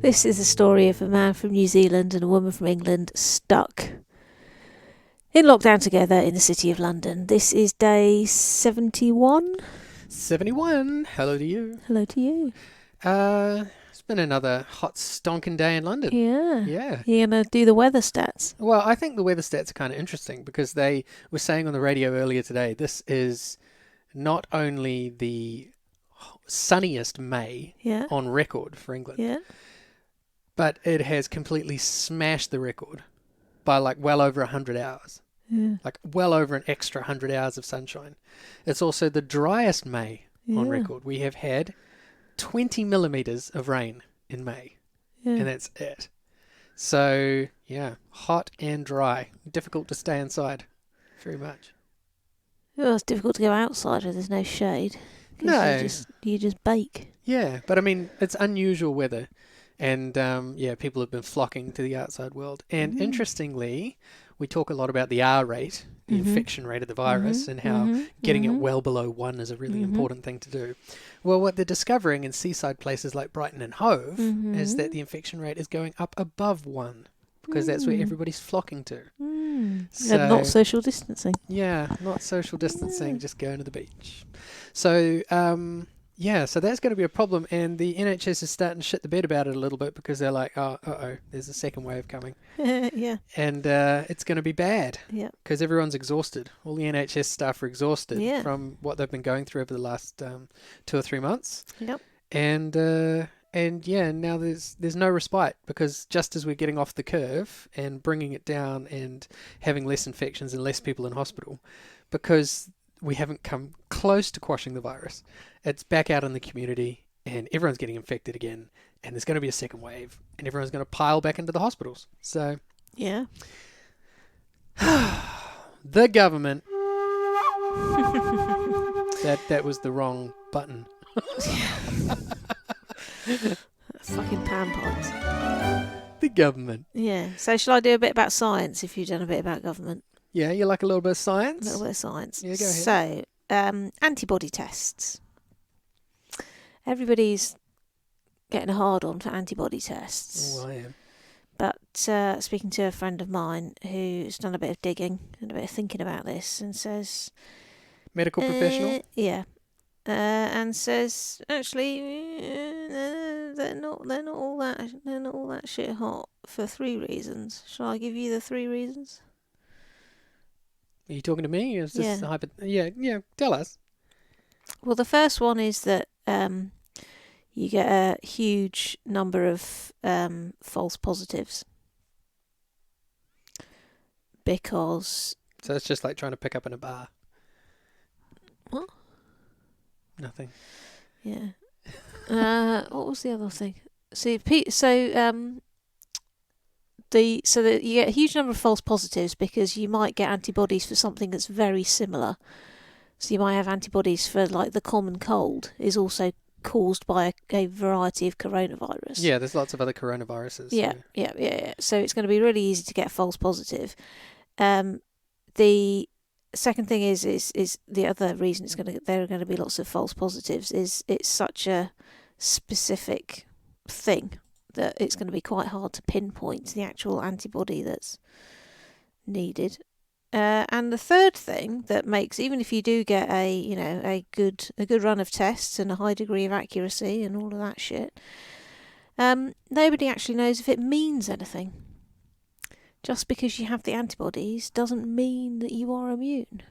This is the story of a man from New Zealand and a woman from England stuck in lockdown together in the city of London. This is day 71. 71. Hello to you. Hello to you. It's been another hot stonking day in London. Yeah. Yeah. You're going to do the weather stats. Well, I think the weather stats are kind of interesting because they were saying on the radio earlier today, this is not only the sunniest May Yeah. on record for England, Yeah. but it has completely smashed the record by like well over 100 hours. Yeah. Like well over an extra 100 hours of sunshine. It's also the driest May on Yeah. record. We have had 20 millimeters of rain in May, Yeah. and that's it. So, yeah, hot and dry. Difficult to stay inside very much. Well, it's difficult to go outside where there's no shade. 'Cause No. You just bake. Yeah, but I mean, it's unusual weather. And, yeah, people have been flocking to the outside world. And interestingly, we talk a lot about the R rate, the infection rate of the virus, and how getting it well below 1 is a really important thing to do. Well, what they're discovering in seaside places like Brighton and Hove is that the infection rate is going up above 1 because that's where everybody's flocking to. So, And not social distancing. yeah, not social distancing, just going to the beach. So, yeah, so that's going to be a problem, and the NHS is starting to shit the bed about it a little bit because they're like, oh, there's a second wave coming, Yeah. and it's going to be bad Yeah. because everyone's exhausted. All the NHS staff are exhausted Yeah. from what they've been going through over the last 2 or 3 months, Yep. and yeah, now there's no respite because just as we're getting off the curve and bringing it down and having less infections and less people in hospital, because we haven't come close to quashing the virus, it's back out in the community and everyone's getting infected again, and there's going to be a second wave and everyone's going to pile back into the hospitals. So Yeah. the government that was the wrong button. Fucking panpipes. The government. Yeah. So shall I do a bit about science if you've done a bit about government? Yeah, you like a little bit of A science? little bit of science. Yeah, go ahead. So, antibody tests. Everybody's getting a hard on for antibody tests. Oh, I am. But speaking to a friend of mine who's done a bit of digging and a bit of thinking about this and says... Medical professional? Yeah. And says, actually, they're not all that shit hot for 3 reasons. Shall I give you the 3 reasons? Are you talking to me? Or is this Yeah. yeah, tell us. Well, the first one is that you get a huge number of false positives because... So it's just like trying to pick up in a bar. What? Nothing. Yeah. What was the other thing? So you get a huge number of false positives because you might get antibodies for something that's very similar. So you might have antibodies for like the common cold is also caused by a variety of coronavirus. Yeah, there's lots of other coronaviruses. Yeah. So it's going to be really easy to get a false positive. The second thing is the other reason there are going to be lots of false positives is it's such a specific thing that it's going to be quite hard to pinpoint the actual antibody that's needed. And the third thing that makes, even if you do get a good run of tests and a high degree of accuracy and all of that shit, nobody actually knows if it means anything. Just because you have the antibodies doesn't mean that you are immune.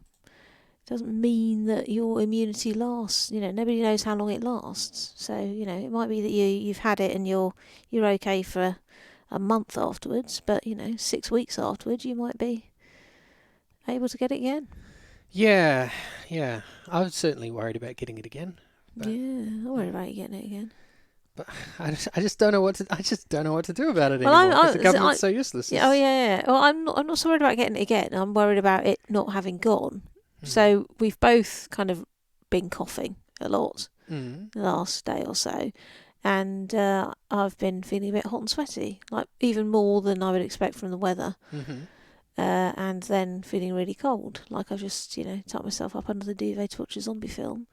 Doesn't mean that your immunity lasts. Nobody knows how long it lasts. So, it might be that you've had it and you're okay for a month afterwards, but 6 weeks afterwards you might be able to get it again. Yeah. I was certainly worried about getting it again. Yeah, I'm worried about you getting it again. But I just don't know what to. I just don't know what to do about it Well, anymore. Because the government's so useless. Yeah, yeah. Well, I'm not so worried about getting it again. I'm worried about it not having gone. So we've both kind of been coughing a lot the last day or so, and I've been feeling a bit hot and sweaty, like even more than I would expect from the weather. And then feeling really cold, like I've just tucked myself up under the duvet to watch a zombie film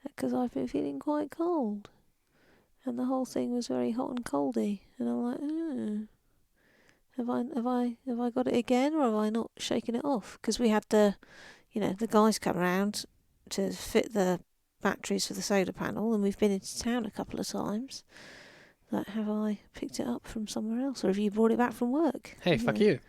because I've been feeling quite cold. and the whole thing was very hot and coldy, and I'm like, have I got it again, or have I not shaken it off? Because we had the guys come around to fit the batteries for the solar panel, and we've been into town a couple of times. Like, have I picked it up from somewhere else, or have you brought it back from work? Hey, fuck you.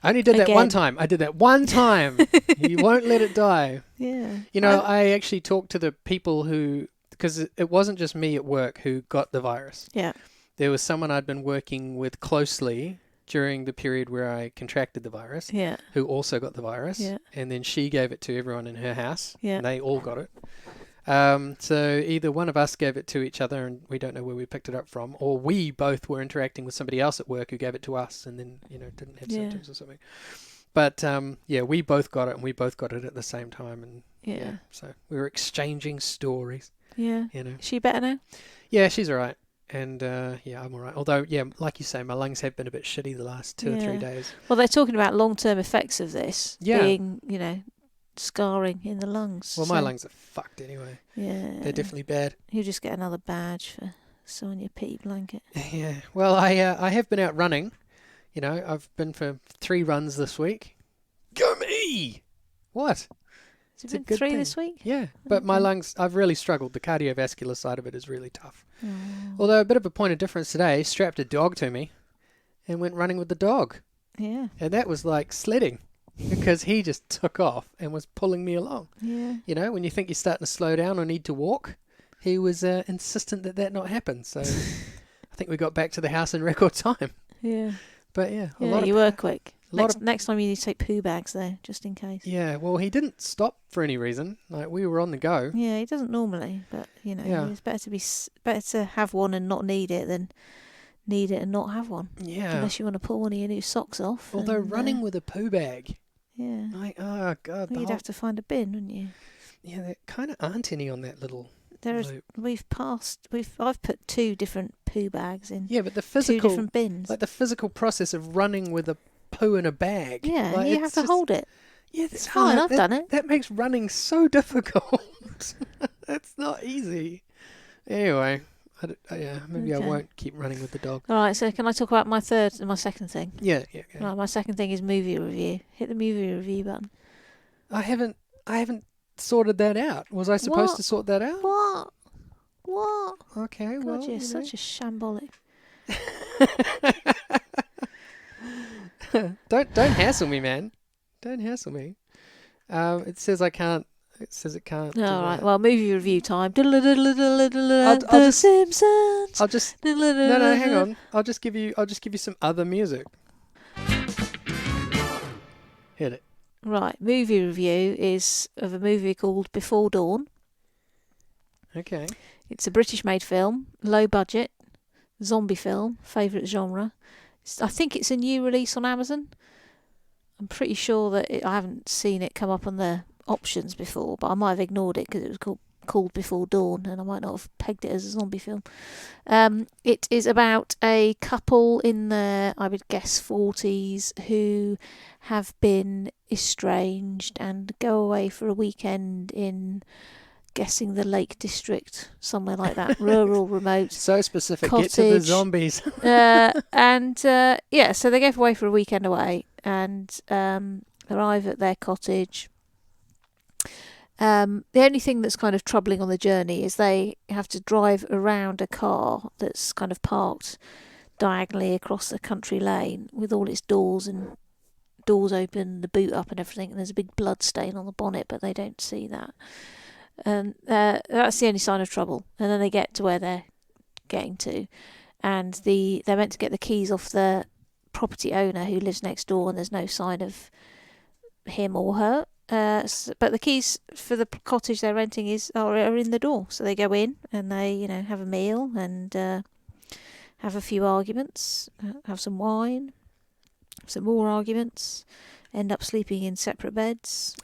I only did that one time. I did that one time. You won't let it die. Yeah. You know, I actually talked to the people who, because it wasn't just me at work who got the virus. Yeah. There was someone I'd been working with closely during the period where I contracted the virus. Yeah. Who also got the virus. Yeah. And then she gave it to everyone in her house. Yeah. And they all got it. So either one of us gave it to each other and we don't know where we picked it up from, or we both were interacting with somebody else at work who gave it to us and then, didn't have symptoms or something. But, we both got it and we both got it at the same time. And so we were exchanging stories. Yeah. Is she better now? Yeah, she's all right. And, I'm all right. Although, like you say, my lungs have been a bit shitty the last 2 or 3 days. Well, they're talking about long-term effects of this being, scarring in the lungs. Well, my lungs are fucked anyway. Yeah. They're definitely bad. You just get another badge for sewing your pea blanket. Yeah. Well, I have been out running. I've been for 3 runs this week. Go me! What? Has it been 3 this week? Yeah. But my lungs, I've really struggled. The cardiovascular side of it is really tough. Oh. Although a bit of a point of difference today, strapped a dog to me and went running with the dog. Yeah. And that was like sledding. Because he just took off and was pulling me along. Yeah. When you think you're starting to slow down or need to walk, he was insistent that not happen. So I think we got back to the house in record time. Yeah. But you were quick. Next time you need to take poo bags there, just in case. Yeah, well, he didn't stop for any reason. Like, we were on the go. Yeah, he doesn't normally, but, it's better to have one and not need it than need it and not have one. Yeah. Unless you want to pull one of your new socks off. Although running with a poo bag. Yeah. Like, oh, God. Well, you'd have to find a bin, wouldn't you? Yeah, there kind of aren't any on that little loop. I've put 2 different poo bags in. Yeah, but the physical... 2 different bins. Like the physical process of running with a poo in a bag. Yeah, like, you have to hold it. Yeah, it's fine. I've done it. That makes running so difficult. That's not easy. Anyway, maybe I won't keep running with the dog. All right, so can I talk about my second thing? Yeah. Right, my second thing is movie review. Hit the movie review button. I haven't sorted that out. Was I supposed to sort that out? What? Okay, God, well, you're such a shambolic. Don't hassle me, man. Don't hassle me. It says I can't. It says it can't. All right. Well, movie review time. The Simpsons. I'll just. No, hang on. I'll just give you some other music. Hit it. Right. Movie review is of a movie called Before Dawn. Okay. It's a British-made film, low budget, zombie film, favourite genre. I think it's a new release on Amazon. I'm pretty sure that I haven't seen it come up on the options before, but I might have ignored it because it was called Before Dawn, and I might not have pegged it as a zombie film. It is about a couple in their, I would guess, 40s who have been estranged and go away for a weekend in, guessing, the Lake District, somewhere like that, rural, remote. So specific. Cottage. Get to the zombies. So they go away for a weekend away and arrive at their cottage. The only thing that's kind of troubling on the journey is they have to drive around a car that's kind of parked diagonally across the country lane with all its doors open, the boot up and everything, and there's a big blood stain on the bonnet, but they don't see that. And that's the only sign of trouble. And then they get to where they're getting to, and they're meant to get the keys off the property owner who lives next door, and there's no sign of him or her. But the keys for the cottage they're renting are in the door. So they go in and they have a meal and have a few arguments, have some wine, some more arguments. End up sleeping in separate beds.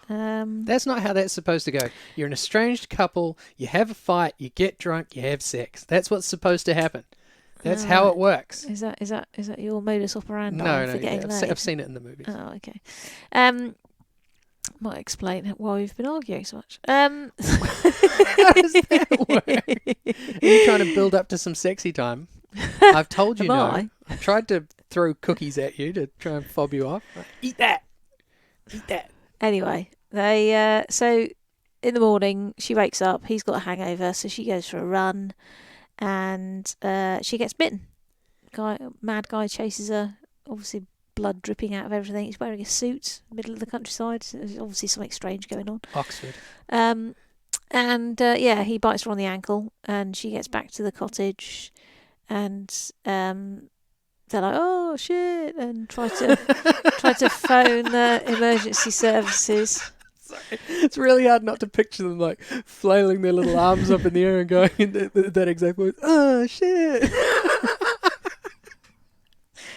That's not how that's supposed to go. You're an estranged couple, you have a fight, you get drunk, you have sex. That's what's supposed to happen. That's how it works. Is that your modus operandi? No, I've seen it in the movies. Oh, okay. Might explain why we've been arguing so much. How does that work? Are you trying to build up to some sexy time? I've told you Am no. I? I tried to throw cookies at you to try and fob you off. Eat that. Eat that. Anyway, they so in the morning she wakes up. He's got a hangover, so she goes for a run, and she gets bitten. Mad guy chases her. Obviously, blood dripping out of everything. He's wearing a suit, middle of the countryside. So there's obviously something strange going on. Oxford. He bites her on the ankle, and she gets back to the cottage, and they're like, "Oh shit!" and try to phone the emergency services. Sorry. It's really hard not to picture them like flailing their little arms up in the air and going in that exact voice. Oh shit!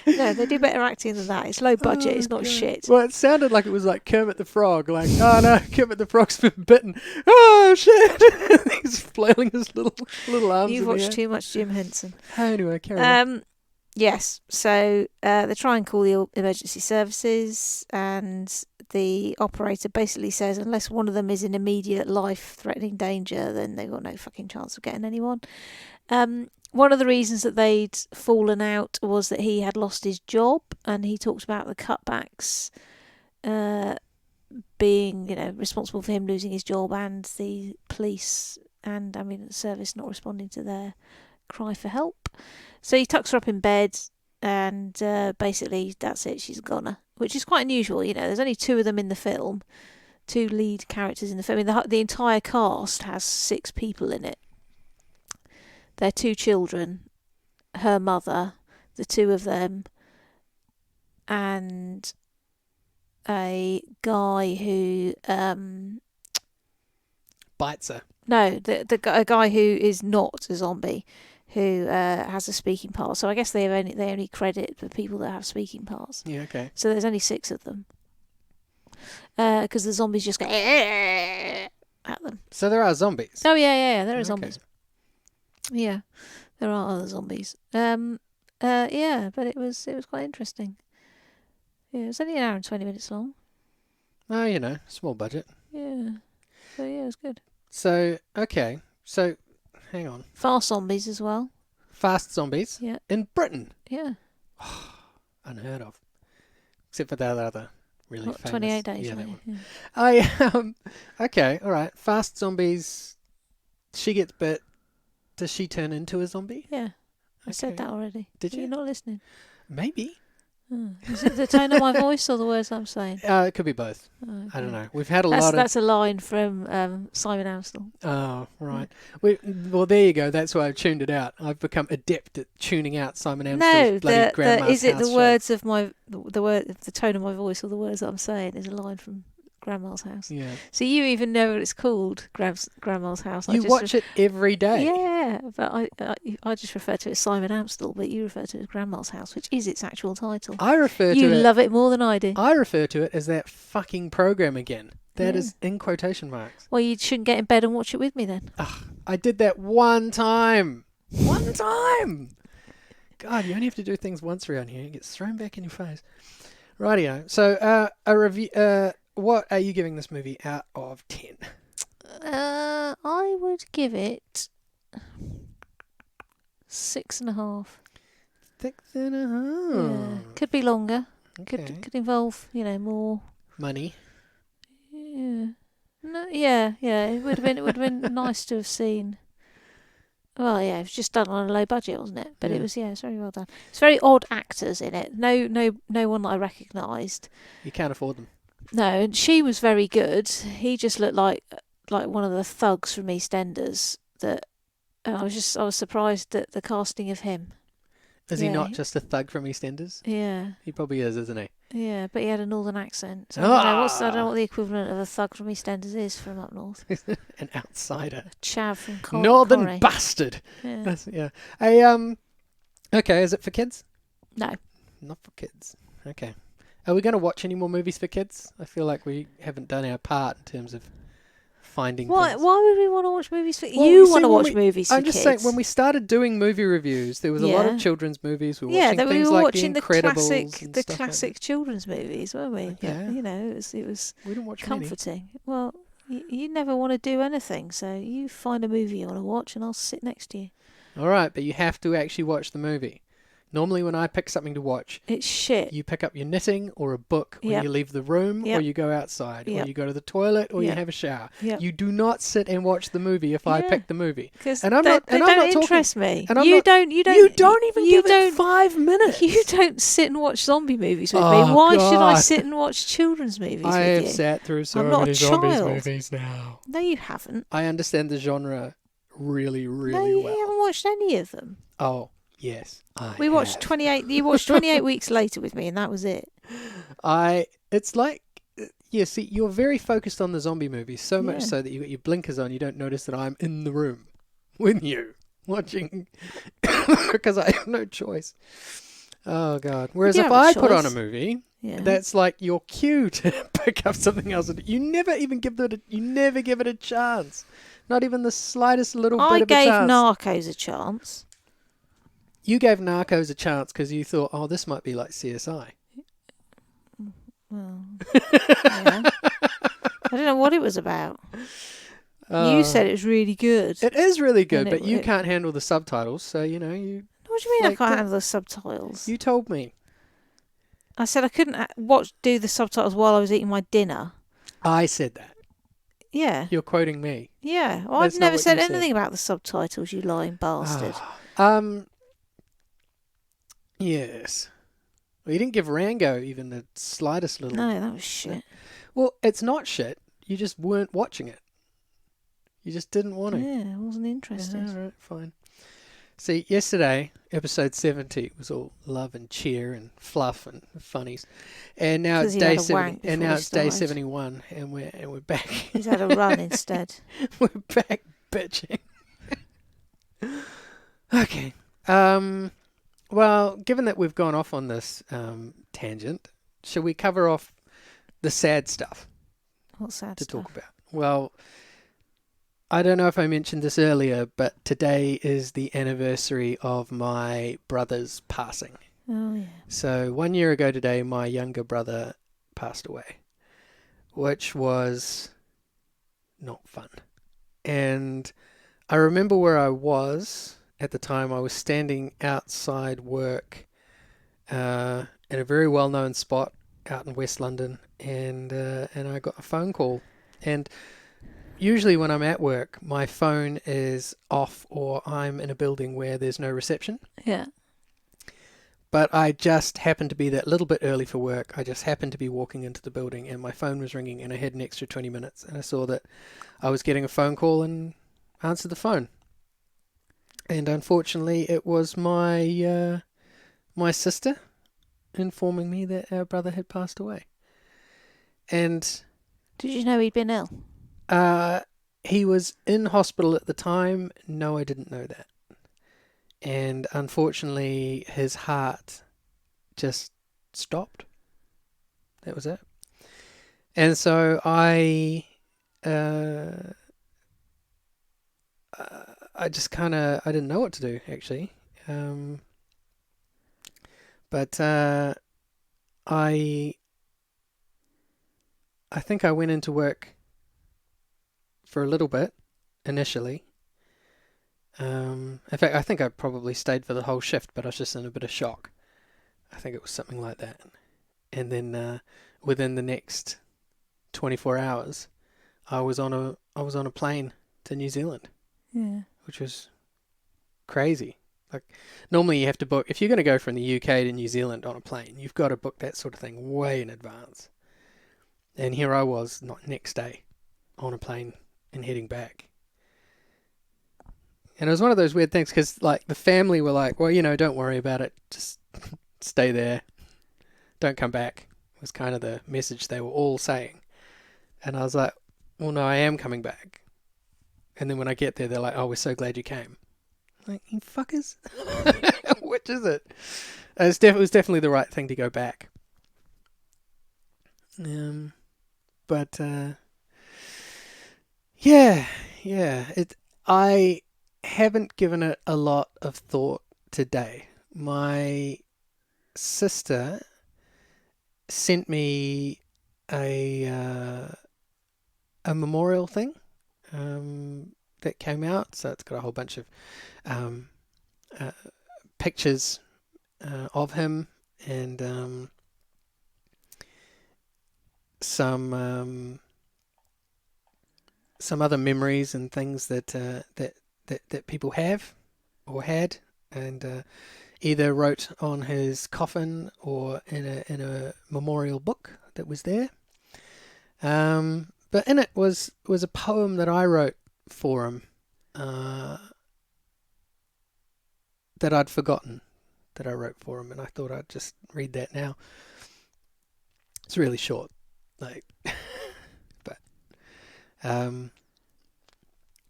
No, they do better acting than that. It's low budget. It's not God. shit. Well, it sounded like it was like Kermit the Frog. Like, oh no, Kermit the Frog's been bitten. Oh shit! He's flailing his little arms. You've in the watched air. too much Jim Henson. Anyway, carry on. Yes. So they try and call the emergency services, and the operator basically says unless one of them is in immediate life-threatening danger, then they've got no fucking chance of getting anyone. One of the reasons that they'd fallen out was that he had lost his job, and he talked about the cutbacks being, responsible for him losing his job, and the police and ambulance service not responding to their cry for help. So he tucks her up in bed, and basically that's it. She's a goner, which is quite unusual. There's only two of them in the film, two lead characters in the film. I mean, the entire cast has 6 people in it. Their 2 children, her mother, the 2 of them, and a guy who Bites her. no, a guy who is not a zombie, who has a speaking part. So I guess they only credit the people that have speaking parts. Yeah, okay. So there's only 6 of them, because the zombies just go at them. So there are zombies. Oh yeah, there are Okay. zombies. Yeah, there are other zombies. But it was quite interesting. Yeah, it was only an hour and 20 minutes long. Oh, small budget. Yeah, so yeah, it was good. So, okay. So, hang on. Fast zombies as well. Fast zombies? Yeah. In Britain? Yeah. Unheard of. Except for that other really famous. 28 days. Yeah, that later, one. Okay, all right. Fast zombies. She gets bit. Does she turn into a zombie? Yeah. I said Okay. that already. Did you? You're not listening. Maybe. Is it the tone of my voice or the words I'm saying? It could be both. Oh, I don't okay. know. We've had a lot of. That's a line from Simon Amstel. Oh, right. Well, there you go. That's why I've tuned it out. I've become adept at tuning out Simon Amstel's bloody grandma's is it house the show. words of the tone of my voice or the words that I'm saying is a line from Grandma's House. Yeah. So you even know what it's called, Grandma's House. You watch it every day. Yeah, but I just refer to it as Simon Amstel, but you refer to it as Grandma's House, which is its actual title. I refer to You it. love it more than I do. I refer to it as that fucking program again. That Yeah. is in quotation marks. Well, you shouldn't get in bed and watch it with me then. I did that one time. One time. God, you only have to do things once around here. It gets thrown back in your face. Rightio. So, a review. What are you giving this movie out of 10? I would give it 6.5. 6.5. Yeah. Could be longer. Okay. Could involve, more. Money. Yeah. No, yeah. It would have been nice to have seen. Well, yeah, it was just done on a low budget, wasn't it? But Yeah. it's very well done. It's very odd actors in it. No one that I recognised. You can't afford them. No, and she was very good. He just looked like one of the thugs from EastEnders. I was surprised at the casting of him. Is he Yeah. not just a thug from EastEnders? Yeah, He probably is, isn't he? yeah, but he had a northern accent. So I don't know what the equivalent of a thug from EastEnders is from up north. An outsider. A chav from Northern Corrie. bastard. Yeah. That's, yeah. Okay, is it for kids? No. Not for kids. Okay. Are we going to watch any more movies for kids? I feel like we haven't done our part in terms of finding Why? things. Why would we want to watch movies for? Well, you you see, want to when watch we- movies for I'm just kids? saying, when we started doing movie reviews, there was a lot of Yeah. children's movies. We were yeah, watching that we things were like watching The the Incredibles classic, and the stuff like classic children's movies, weren't we? that. But, Yeah, you know, it was we didn't watch many. comforting. Well, you never want to do anything, so you find a movie you want to watch, and I'll sit next to you. All right, but you have to actually watch the movie. Normally, when I pick something to watch, It's shit. you pick up your knitting or a book, or Yep. you leave the room, or Yep. you go outside, or Yep. you go to the toilet, or you Yep. have a shower. Yeah, You do not sit and watch the movie if I Yeah. pick the movie. because and I'm they, not- they and I'm don't not talking- interest me. and I'm You not- don't. You don't even you give don't, it 5 minutes. You don't sit and watch zombie movies with me. Oh, Why should I God. sit and watch children's movies I with have you? sat through so I'm not a many zombies child. movies now. No, you haven't. I understand the genre really, No, really you well. haven't watched any of them. Oh, yes. We watched 28. You watched 28 weeks later with me, and that was it. It's like, yeah, see, you're very focused on the zombie movies, so much Yeah. so that you got your blinkers on, you don't notice that I'm in the room with you watching because I have no choice. Oh, God. Whereas You if have a I put on a choice. movie, Yeah. that's like your cue to pick up something else. You never even give it. You never give it a chance. Not even the slightest little I bit of a gave chance. Narcos a chance. You gave Narcos a chance because you thought, oh, this might be like CSI. Well, yeah. I don't know what it was about. You said it was really good. It is really good, And but you it- can't handle the subtitles, so you know What do you mean I like can't that. handle the subtitles? you told me. I said I couldn't do the subtitles while I was eating my dinner. I said that. Yeah, You're quoting me. yeah. Well, That's I've not never what said you said. anything about the subtitles, you lying bastard. Yes. Well, you didn't give Rango even the slightest little. No, that was shit. Well, it's not shit. You just weren't watching it. You just didn't want to. Yeah, I wasn't interested. All right, fine. See, yesterday, episode 70 was all love and cheer and fluff and funnies, and now 'Cause it's you day had a 70, wank and before now we it's day started. 71, and we're back. He's had a run instead. We're back bitching. Okay. Well, given that we've gone off on this tangent, shall we cover off the sad stuff What's sad to stuff? talk about? Well, I don't know if I mentioned this earlier, but today is the anniversary of my brother's passing. Oh yeah. So 1 year ago today, my younger brother passed away, which was not fun. And I remember where I was at the time. I was standing outside work in a very well-known spot out in West London, and I got a phone call. And usually when I'm at work, my phone is off or I'm in a building where there's no reception. Yeah. But I just happened to be that little bit early for work. I just happened to be walking into the building and my phone was ringing and I had an extra 20 minutes. And I saw that I was getting a phone call and answered the phone. And unfortunately, it was my my sister informing me that our brother had passed away. And Did you know he'd been ill? he was in hospital at the time. No, I didn't know that. And unfortunately, his heart just stopped. That was it. And so I just kind of, I didn't know what to do, actually. But I think I went into work for a little bit initially. In fact, I think I probably stayed for the whole shift, but I was just in a bit of shock. I think it was something like that. And then within the next 24 hours, I was on a plane to New Zealand, Yeah. which was crazy. Like normally you have to book, if you're going to go from the UK to New Zealand on a plane, you've got to book that sort of thing way in advance. And here I was, not next day, on a plane and heading back. And it was one of those weird things because, like, the family were like, well, you know, don't worry about it. Just stay there. Don't come back, was kind of the message they were all saying. And I was like, well, no, I am coming back. And then when I get there, they're like, oh, we're so glad you came. I'm like, you fuckers? Which is it? It was definitely the right thing to go back. But Yeah, yeah. I haven't given it a lot of thought today. My sister sent me a uh, a memorial thing that came out. So it's got a whole bunch of um, uh, pictures of him and some some other memories and things that people have or had, and either wrote on his coffin or in a memorial book that was there. But in it was a poem that I wrote for him that I'd forgotten that I wrote for him, and I thought I'd just read that now. It's really short, like, but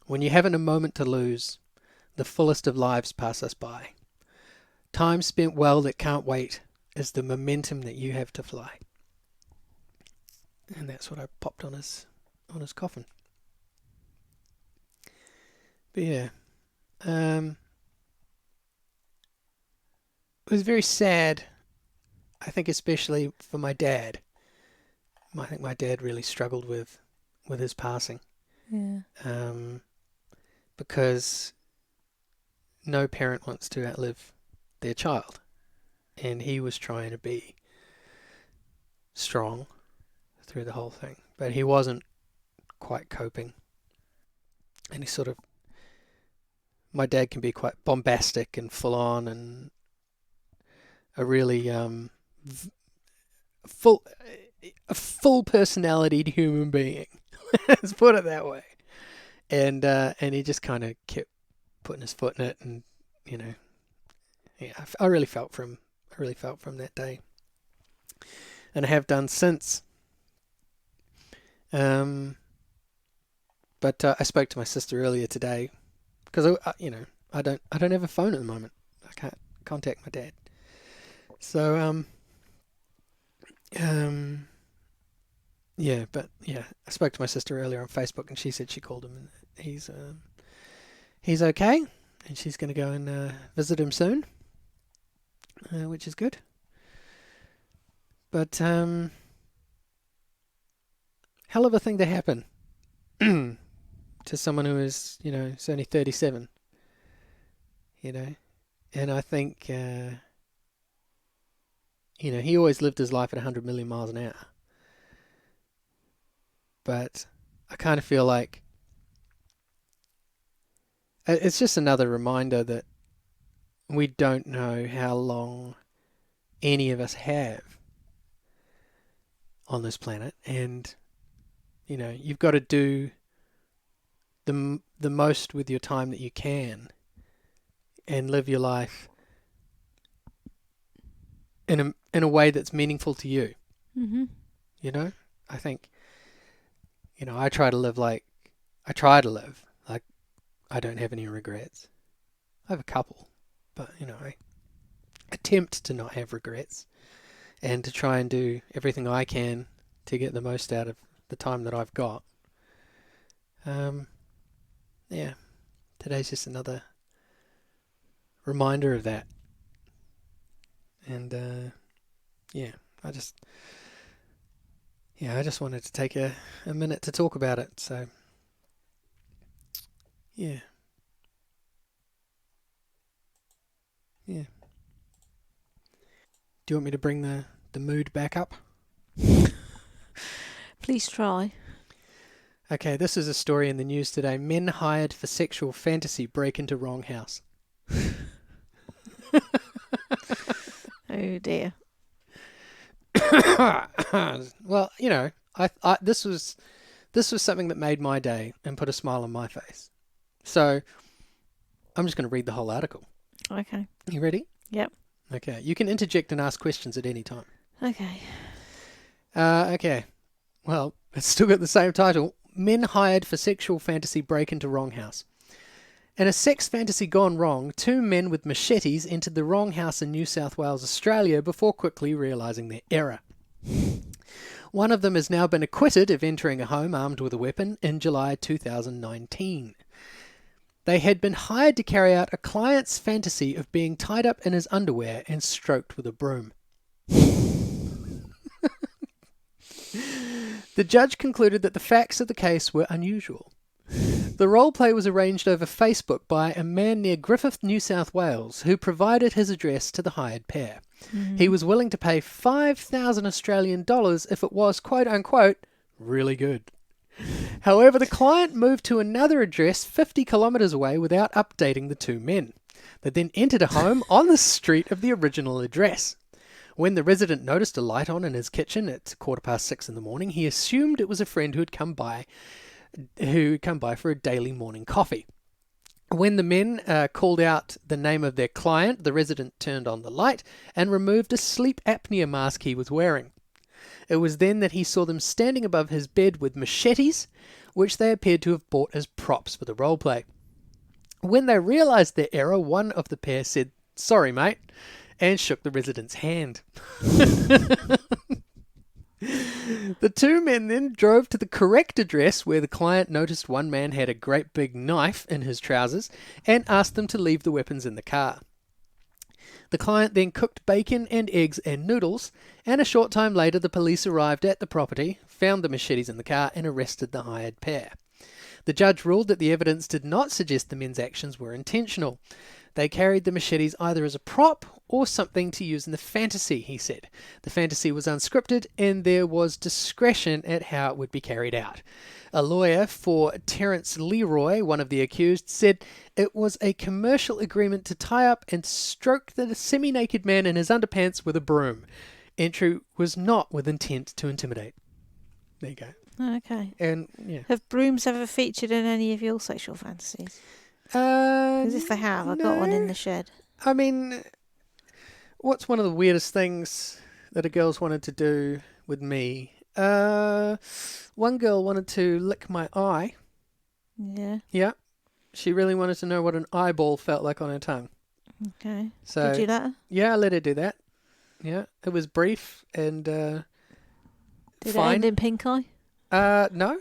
when you haven't a moment to lose, the fullest of lives pass us by. Time spent well that can't wait is the momentum that you have to fly. And that's what I popped on his coffin. But yeah, it was very sad. I think especially for my dad. I think my dad really struggled with his passing. Yeah. Because no parent wants to outlive their child, and he was trying to be strong through the whole thing, but he wasn't quite coping. And he sort of, my dad can be quite bombastic and full on, and a really full personality human being. Let's put it that way. And he just kind of kept putting his foot in it, and you know, yeah, I really felt for him. I really felt for him that day, and I have done since. But I spoke to my sister earlier today because I don't have a phone at the moment. I can't contact my dad. So yeah, I spoke to my sister earlier on Facebook, and she said she called him, and he's okay, and she's going to go and visit him soon, which is good. But hell of a thing to happen to someone who is, is only 37. And I think he always lived his life at 100 million miles an hour. But I kind of feel like it's just another reminder that we don't know how long any of us have on this planet, and you've got to do the most with your time that you can, and live your life in a way that's meaningful to you. Mm-hmm. I think I try to live like I don't have any regrets. I have a couple, but I attempt to not have regrets, and to try and do everything I can to get the most out of the time that I've got. Yeah, today's just another reminder of that. And I just wanted to take a minute to talk about it. So yeah. Do you want me to bring the mood back up? Please try. Okay, this is a story in the news today. Men hired for sexual fantasy break into wrong house. Oh dear. Well, I this was something that made my day and put a smile on my face. So I'm just going to read the whole article. Okay. You ready? Yep. Okay. You can interject and ask questions at any time. Okay. Okay. Well, it's still got the same title. Men hired for sexual fantasy break into wrong house. In a sex fantasy gone wrong, 2 men with machetes entered the wrong house in New South Wales, Australia, before quickly realising their error. One of them has now been acquitted of entering a home armed with a weapon in July 2019. They had been hired to carry out a client's fantasy of being tied up in his underwear and stroked with a broom. The judge concluded that the facts of the case were unusual. The role play was arranged over Facebook by a man near Griffith, New South Wales, who provided his address to the hired pair. Mm-hmm. He was willing to pay 5,000 Australian dollars if it was, quote unquote, really good. However, the client moved to another address 50 kilometres away without updating the two men. They then entered a home on the street of the original address. When the resident noticed a light on in his kitchen at 6:15 in the morning, he assumed it was a friend who had come by for a daily morning coffee. When the men called out the name of their client, the resident turned on the light and removed a sleep apnea mask he was wearing. It was then that he saw them standing above his bed with machetes, which they appeared to have bought as props for the roleplay. When they realised their error, one of the pair said, "Sorry, mate," and shook the resident's hand. The two men then drove to the correct address where the client noticed one man had a great big knife in his trousers and asked them to leave the weapons in the car. The client then cooked bacon and eggs and noodles, and a short time later the police arrived at the property, found the machetes in the car and arrested the hired pair. The judge ruled that the evidence did not suggest the men's actions were intentional. They carried the machetes either as a prop or something to use in the fantasy, he said. The fantasy was unscripted and there was discretion at how it would be carried out. A lawyer for Terence Leroy, one of the accused, said it was a commercial agreement to tie up and stroke the semi-naked man in his underpants with a broom. Entry was not with intent to intimidate. There you go. Okay. And yeah. Have brooms ever featured in any of your sexual fantasies? Because if they have, I've got one in the shed. I mean, what's one of the weirdest things that a girl's wanted to do with me? One girl wanted to lick my eye. Yeah. Yeah. She really wanted to know what an eyeball felt like on her tongue. Okay. So, did you let her? Yeah, I let her do that. Yeah. It was brief and Did fine. it end in pink eye? No.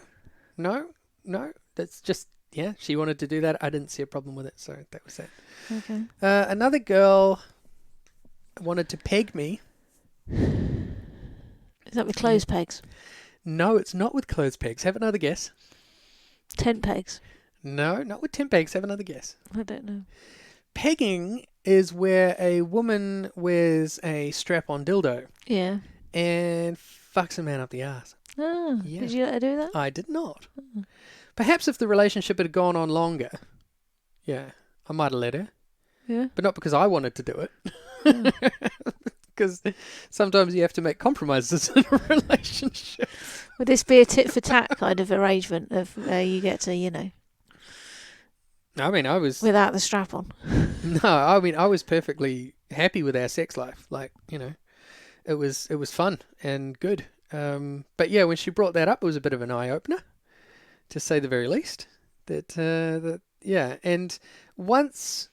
That's just, yeah, she wanted to do that. I didn't see a problem with it, so that was that. Okay. Another girl wanted to peg me. Is that with clothes pegs? No, it's not with clothes pegs. Have another guess. Tent pegs? No, not with tent pegs. Have another guess. I don't know. Pegging is where a woman wears a strap-on dildo Yeah. and fucks a man up the arse. Oh, Yeah. Did you let her do that? I did not. Perhaps if the relationship had gone on longer, yeah, I might have let her. Yeah. But not because I wanted to do it. Because sometimes you have to make compromises in a relationship. Would this be a tit for tat kind of arrangement of you get to, I mean, I was... without the strap on? No, I mean, I was perfectly happy with our sex life. Like, it was fun and good. But yeah, when she brought that up, it was a bit of an eye-opener, to say the very least. Yeah, and once...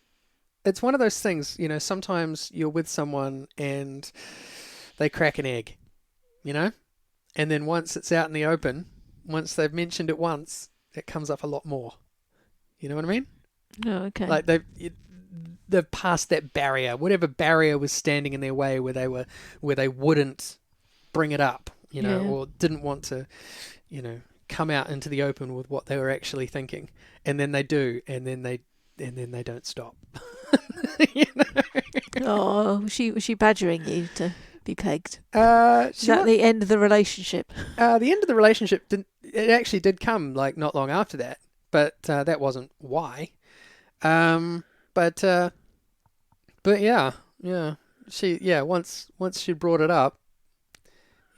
It's one of those things, sometimes you're with someone and they crack an egg, and then once it's out in the open, once they've mentioned it once, it comes up a lot more. You know what I mean? Oh, okay. Like they've passed that barrier, whatever barrier was standing in their way where they wouldn't bring it up, or didn't want to, come out into the open with what they were actually thinking. And then they do, and then they don't stop. Oh, was she badgering you to be pegged? Is that the end of the relationship? The end of the relationship actually did come like not long after that, but that wasn't why. But yeah. Once she brought it up,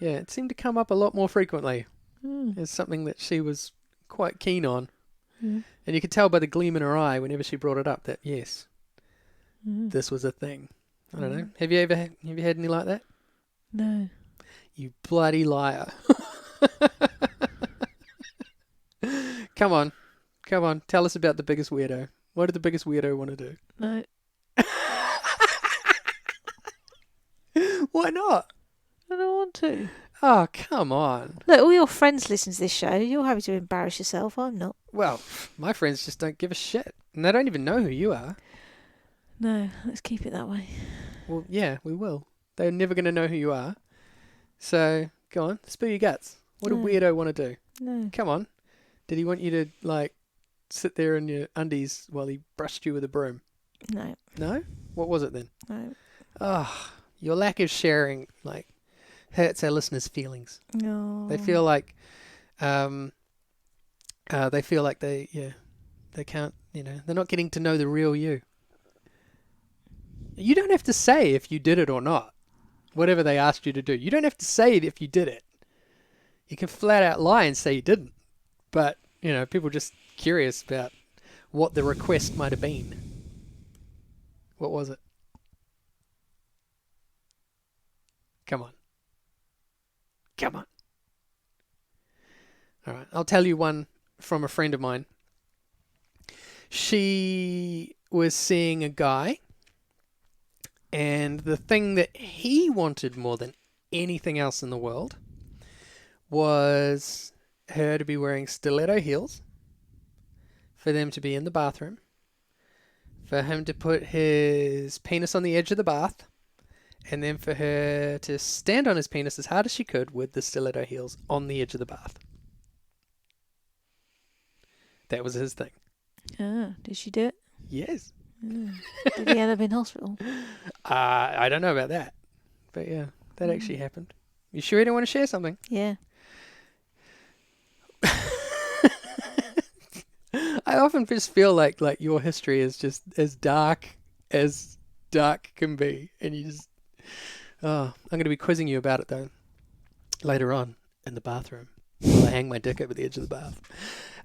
it seemed to come up a lot more frequently. As something that she was quite keen on. And you could tell by the gleam in her eye whenever she brought it up that, yes, this was a thing. I don't know. Have you had any like that? No. You bloody liar. Come on. Tell us about the biggest weirdo. What did the biggest weirdo want to do? No. Why not? I don't want to. Oh, come on. Look, all your friends listen to this show. You're happy to embarrass yourself. I'm not. Well, my friends just don't give a shit. And they don't even know who you are. No, let's keep it that way. Well, yeah, we will. They're never going to know who you are. So, go on, spill your guts. What No. a weirdo want to do. No. Come on. Did he want you to, like, sit there in your undies while he brushed you with a broom? No. No? What was it then? No. Oh, your lack of sharing, like, hurts our listeners' feelings. No. They feel like, they can't, they're not getting to know the real you. You don't have to say if you did it or not. Whatever they asked you to do. You don't have to say it if you did it. You can flat out lie and say you didn't. But, people are just curious about what the request might have been. What was it? Come on. Come on. All right. I'll tell you one from a friend of mine. She was seeing a guy, and the thing that he wanted more than anything else in the world was her to be wearing stiletto heels, for them to be in the bathroom, for him to put his penis on the edge of the bath, and then for her to stand on his penis as hard as she could with the stiletto heels on the edge of the bath. That was his thing. Did she do it? Yes. Did he end up in hospital? I don't know about that. But yeah, that actually happened. You sure you don't want to share something? Yeah. I often just feel like your history is just as dark can be. And you just... Oh, I'm going to be quizzing you about it, though, later on in the bathroom. While I hang my dick over the edge of the bath.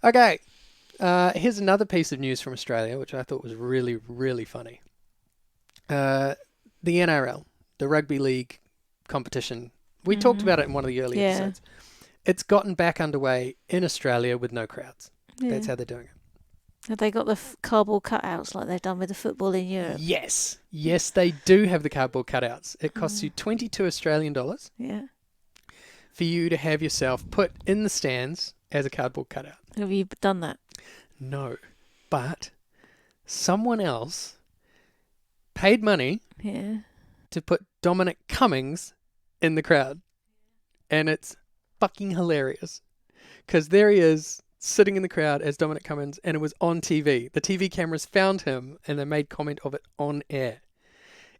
Okay. Here's another piece of news from Australia, which I thought was really, really funny. The NRL, the rugby league competition. We talked about it in one of the early episodes. It's gotten back underway in Australia with no crowds. Yeah. That's how they're doing it. Have they got the cardboard cutouts like they've done with the football in Europe? Yes. Yes, they do have the cardboard cutouts. It costs you 22 Australian dollars Yeah. for you to have yourself put in the stands as a cardboard cutout. Have you done that? No. But someone else paid money Yeah. to put Dominic Cummings in the crowd. And it's fucking hilarious. Because there he is, sitting in the crowd as Dominic Cummings, and it was on TV. The TV cameras found him, and they made comment of it on air.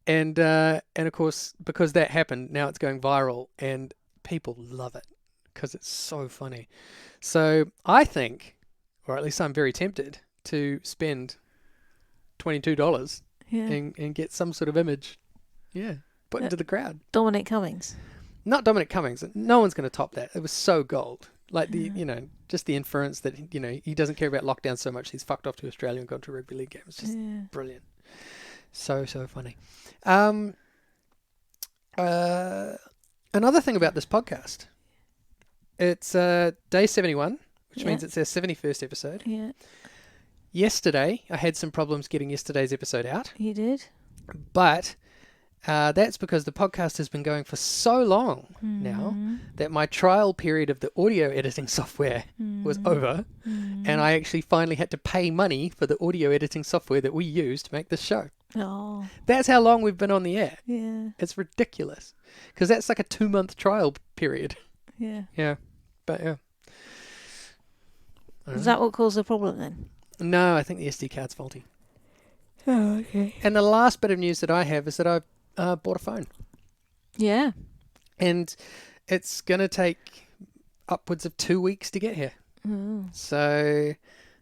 And of course, because that happened, now it's going viral, and people love it because it's so funny. So I think, or at least I'm very tempted, to spend $22 and get some sort of image, put into the crowd. Dominic Cummings. Not Dominic Cummings. No one's going to top that. It was so gold. Like just the inference that, he doesn't care about lockdown so much. He's fucked off to Australia and gone to a rugby league game. It's just brilliant. So funny. Another thing about this podcast. It's day 71, which means it's our 71st episode. Yeah. Yesterday, I had some problems getting yesterday's episode out. You did? But that's because the podcast has been going for so long now that my trial period of the audio editing software was over, and I actually finally had to pay money for the audio editing software that we use to make this show. Oh. That's how long we've been on the air. Yeah. It's ridiculous because that's like a 2-month trial period. Yeah. Yeah. But yeah. Is that what caused the problem then? No, I think the SD card's faulty. Oh, okay. And the last bit of news that I have is that I bought a phone. Yeah. And it's going to take upwards of 2 weeks to get here. So,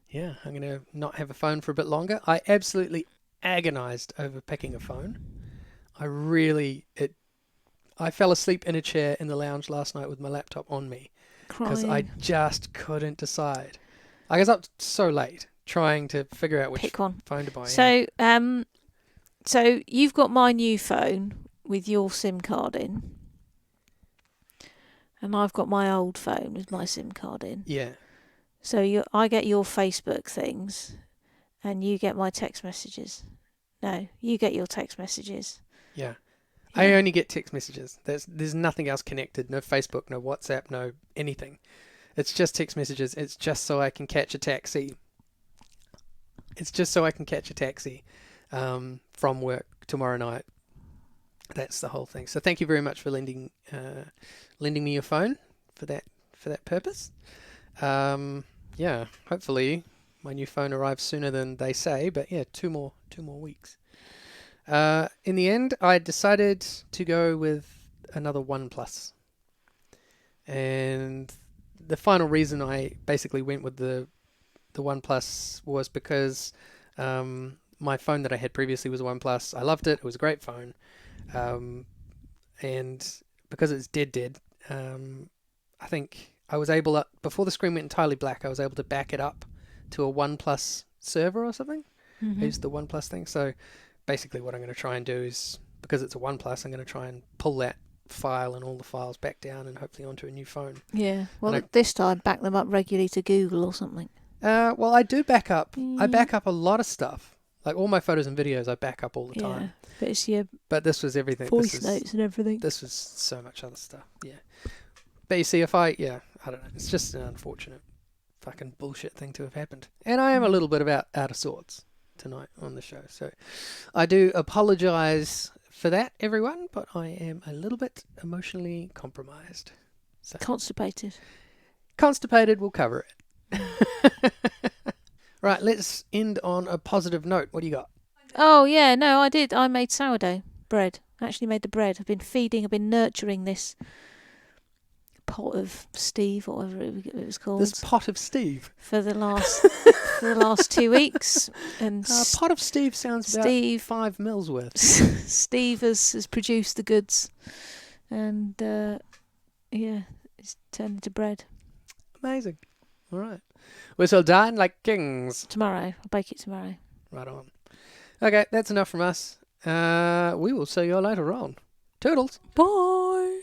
yeah, I'm going to not have a phone for a bit longer. I absolutely agonized over picking a phone. I fell asleep in a chair in the lounge last night with my laptop on me because I just couldn't decide. I was up so late trying to figure out which phone to buy. So you've got my new phone with your SIM card in, and I've got my old phone with my SIM card in. Yeah. So I get your Facebook things, and you get my text messages. No, you get your text messages. Yeah. I only get text messages. There's nothing else connected. No Facebook, no WhatsApp, no anything. It's just text messages. It's just so I can catch a taxi. From work tomorrow night. That's the whole thing. So thank you very much for lending me your phone for that purpose. Hopefully my new phone arrives sooner than they say, but yeah, two more weeks. In the end, I decided to go with another OnePlus, and the final reason I basically went with the OnePlus was because my phone that I had previously was a OnePlus. I loved it. It was a great phone. And because it's dead, I think I was able, before the screen went entirely black, I was able to back it up to a OnePlus server or something. I used the OnePlus thing. So basically what I'm going to try and do is, because it's a OnePlus, I'm going to try and pull that file and all the files back down and hopefully onto a new phone. Yeah. Well, this time back them up regularly to Google or something. Well, I do back up. I back up a lot of stuff. Like all my photos and videos, I back up all the time. But it's your this was everything. Voice notes and everything. This was so much other stuff. Yeah. But you see, I don't know. It's just an unfortunate fucking bullshit thing to have happened. And I am a little bit out of sorts tonight on the show. So I do apologise for that, everyone, but I am a little bit emotionally compromised. So Constipated will cover it. Right, let's end on a positive note. What do you got? Oh, yeah, no, I did. I made sourdough bread. I actually made the bread. I've been nurturing this pot of Steve, or whatever it was called. This pot of Steve? For the last 2 weeks. And pot of Steve sounds about 5 mils worth. Steve has produced the goods. And, it's turned into bread. Amazing. All right. We shall dine like kings. Tomorrow. I'll bake it tomorrow. Right on. Okay, that's enough from us. We will see you later on. Toodles. Bye.